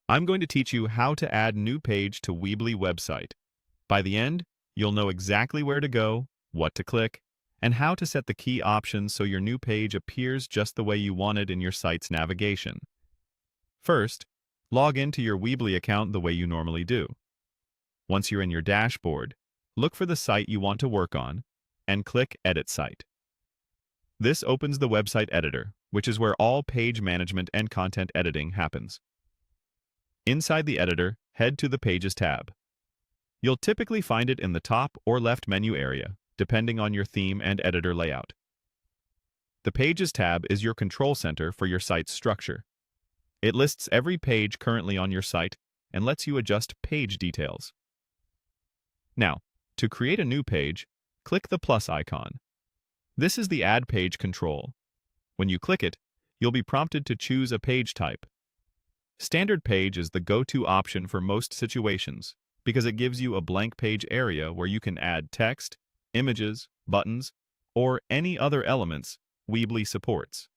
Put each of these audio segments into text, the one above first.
I'm going to teach you how to add new page to Weebly website. By the end, you'll know exactly where to go, what to click, and how to set the key options so your new page appears just the way you want it in your site's navigation. First, log into your Weebly account the way you normally do. Once you're in your dashboard, look for the site you want to work on and click Edit Site. This opens the website editor, which is where all page management and content editing happens. Inside the editor, head to the Pages tab. You'll typically find it in the top or left menu area, depending on your theme and editor layout. The Pages tab is your control center for your site's structure. It lists every page currently on your site and lets you adjust page details. Now, to create a new page, click the plus icon. This is the Add Page control. When you click it, you'll be prompted to choose a page type. Standard page is the go-to option for most situations because it gives you a blank page area where you can add text, images, buttons, or any other elements Weebly supports.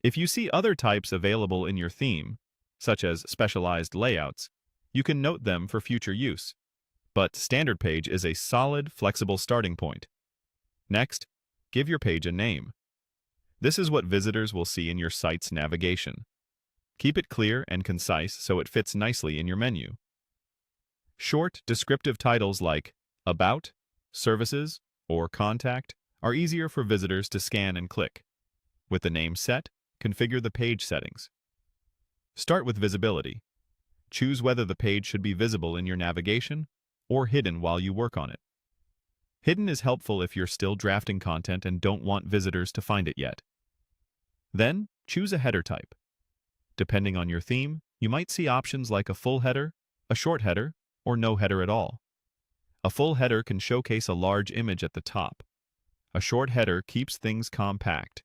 If you see other types available in your theme, such as specialized layouts, you can note them for future use. But standard page is a solid, flexible starting point. Next, give your page a name. This is what visitors will see in your site's navigation. Keep it clear and concise so it fits nicely in your menu. Short, descriptive titles like About, Services, or Contact are easier for visitors to scan and click. With the name set, configure the page settings. Start with visibility. Choose whether the page should be visible in your navigation or hidden while you work on it. Hidden is helpful if you're still drafting content and don't want visitors to find it yet. Then, choose a header type. Depending on your theme, you might see options like a full header, a short header, or no header at all. A full header can showcase a large image at the top. A short header keeps things compact.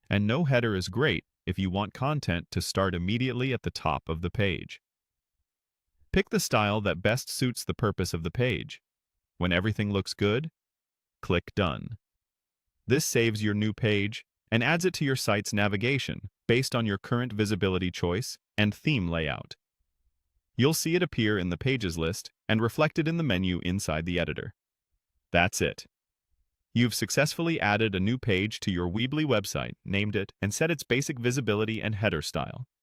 And no header is great if you want content to start immediately at the top of the page. Pick the style that best suits the purpose of the page. When everything looks good, click Done. This saves your new page and adds it to your site's navigation based on your current visibility choice and theme layout. You'll see it appear in the Pages list and reflected in the menu inside the editor. That's it. You've successfully added a new page to your Weebly website, named it, and set its basic visibility and header style.